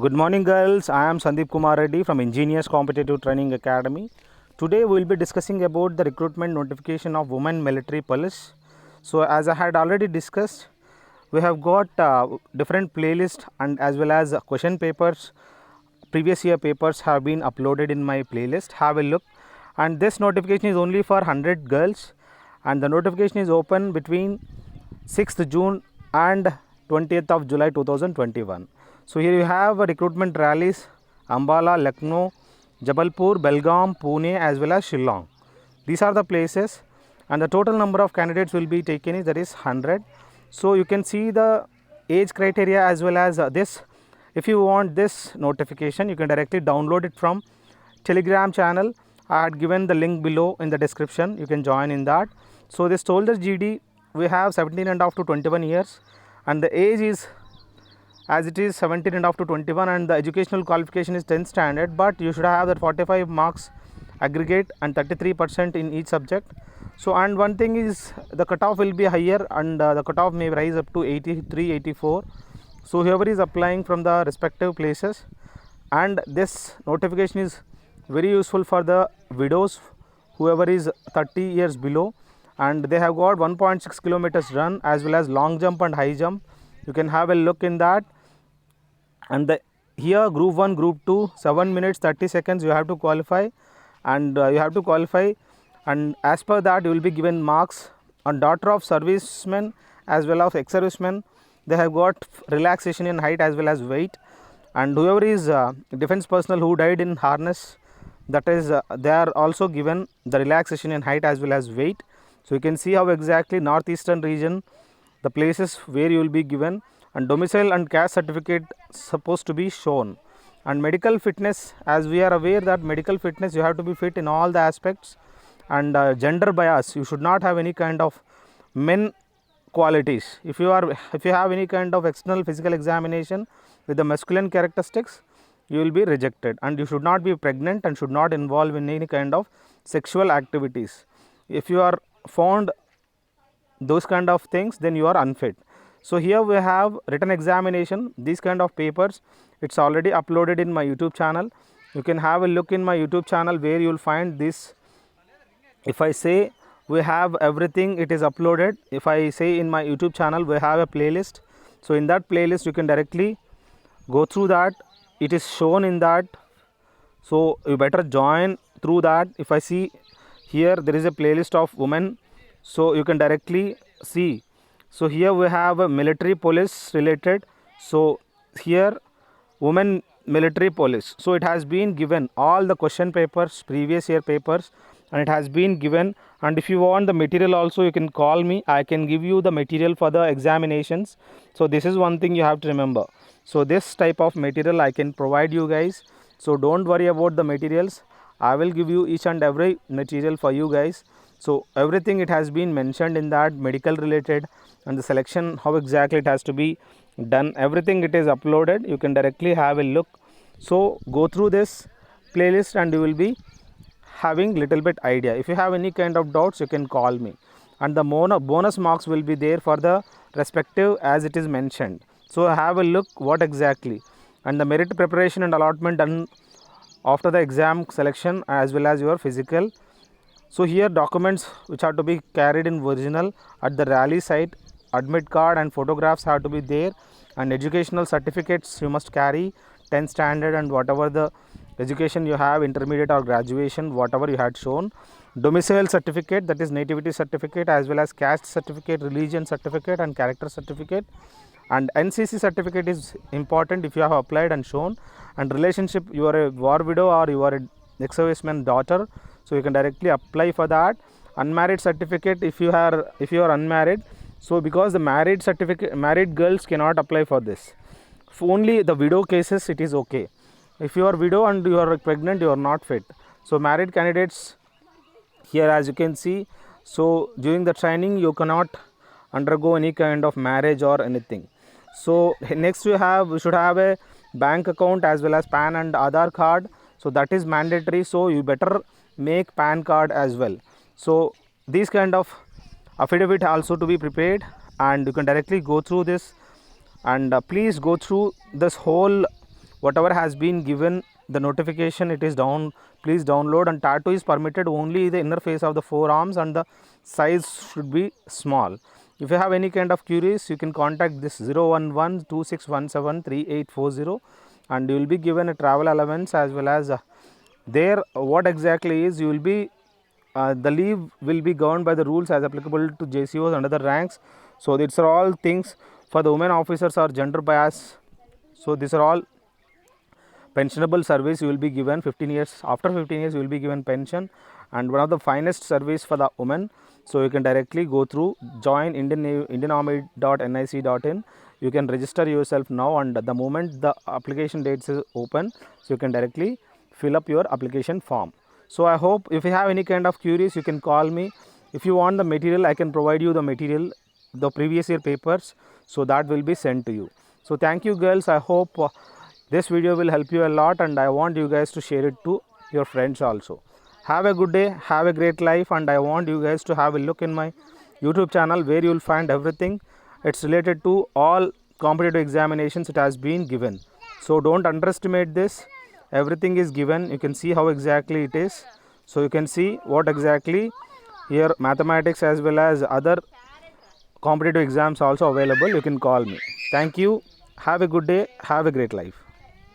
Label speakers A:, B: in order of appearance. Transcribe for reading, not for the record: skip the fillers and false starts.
A: Good morning, girls. I am Sandeep Kumar Reddy from Engineers Competitive Training Academy. Today, we will be discussing about the recruitment notification of Women Military Police. So, as I had already discussed, we have got different playlists and as well as question papers. Previous year papers have been uploaded in my playlist. Have a look. And this notification is only for 100 girls, and the notification is open between 6th June and 20th of July 2021. So here you have recruitment rallies Ambala, Lucknow, Jabalpur, Belgaum, Pune as well as Shillong. These are the places, and the total number of candidates will be taken is that is 100. So you can see the age criteria as well as this. If you want this notification, you can directly download it from Telegram channel. I had given the link below in the description. You can join in that. So this soldier GD, we have 17 and up to 21 years, and the age is as it is 17 and up to 21, and the educational qualification is 10th standard, but you should have that 45 marks aggregate and 33% in each subject. So, and one thing is the cutoff will be higher, and the cutoff may rise up to 83, 84. So whoever is applying from the respective places, and this notification is very useful for the widows whoever is 30 years below, and they have got 1.6 kilometers run as well as long jump and high jump. You can have a look in that. And here group 1, group 2, 7 minutes 30 seconds you have to qualify, and and as per that you will be given marks. On daughter of servicemen as well as ex-servicemen, they have got relaxation in height as well as weight. And whoever is defense personnel who died in harness, that is they are also given the relaxation in height as well as weight. So you can see how exactly northeastern region, the places where you will be given, and domicile and caste certificate supposed to be shown. And medical fitness, as we are aware that medical fitness you have to be fit in all the aspects, and gender bias, you should not have any kind of men qualities. If you have any kind of external physical examination with the masculine characteristics, you will be rejected, and you should not be pregnant and should not involve in any kind of sexual activities. If you are found those kind of things, then you are unfit. So here we have written examination, these kind of papers, it's already uploaded in my YouTube channel. You can have a look in my YouTube channel where you will find this. If I say we have everything, it is uploaded. If I say in my YouTube channel we have a playlist, so in that playlist you can directly go through that. It is shown in that, so you better join through that. If I see here there is a playlist of women, so you can directly see. So here we have a military police related. So here women military police, so it has been given all the question papers, previous year papers, and it has been given. And if you want the material also, you can call me, I can give you the material for the examinations. So this is one thing you have to remember. So this type of material I can provide you guys, so don't worry about the materials. I will give you each and every material for you guys. So everything it has been mentioned in that medical related, and the selection how exactly it has to be done, everything it is uploaded. You can directly have a look. So go through this playlist and you will be having little bit idea. If you have any kind of doubts, you can call me, and the bonus marks will be there for the respective as it is mentioned. So have a look what exactly, and the merit preparation and allotment done after the exam selection as well as your physical. So here documents which have to be carried in original at the rally site, admit card and photographs have to be there, and educational certificates you must carry, 10th standard and whatever the education you have, intermediate or graduation, whatever you had shown. Domicile certificate, that is nativity certificate, as well as caste certificate, religion certificate and character certificate. And NCC certificate is important if you have applied and shown. And relationship, you are a war widow or you are a ex-serviceman daughter, so you can directly apply for that. Unmarried certificate, if you are unmarried, so because the married girls cannot apply for this. For only the widow cases it is okay. If you are widow and you are pregnant, you are not fit. So married candidates, here as you can see, so during the training you cannot undergo any kind of marriage or anything. So next we should have a bank account as well as PAN and Aadhaar card. So that is mandatory, so you better make PAN card as well. So these kind of affidavit also to be prepared, and you can directly go through this, and please go through this whole whatever has been given the notification, it is down, please download. And tattoo is permitted only the inner face of the forearms and the size should be small. If you have any kind of queries, you can contact this 01126173840 and you will be given a travel allowance as well as there what exactly is you will be the leave will be governed by the rules as applicable to JCOs and other ranks. So these are all things for the women officers or gender bias. So these are all pensionable service you will be given 15 years. After 15 years you will be given pension, and one of the finest service for the women. So you can directly go through join indianarmy.nic.in. you can register yourself now, and the moment the application dates is open, so you can directly fill up your application form. So I hope if you have any kind of queries, you can call me. If you want the material, I can provide you the material, the previous year papers, so that will be sent to you. So thank you girls. I hope this video will help you a lot, and I want you guys to share it to your friends also. Have a good day, have a great life, and I want you guys to have a look in my YouTube channel where you will find everything. It's related to all competitive examinations it has been given. So don't underestimate this. Everything is given. You can see how exactly it is. So you can see what exactly here mathematics as well as other competitive exams also available. You can call me. Thank you. Have a good day. Have a great life.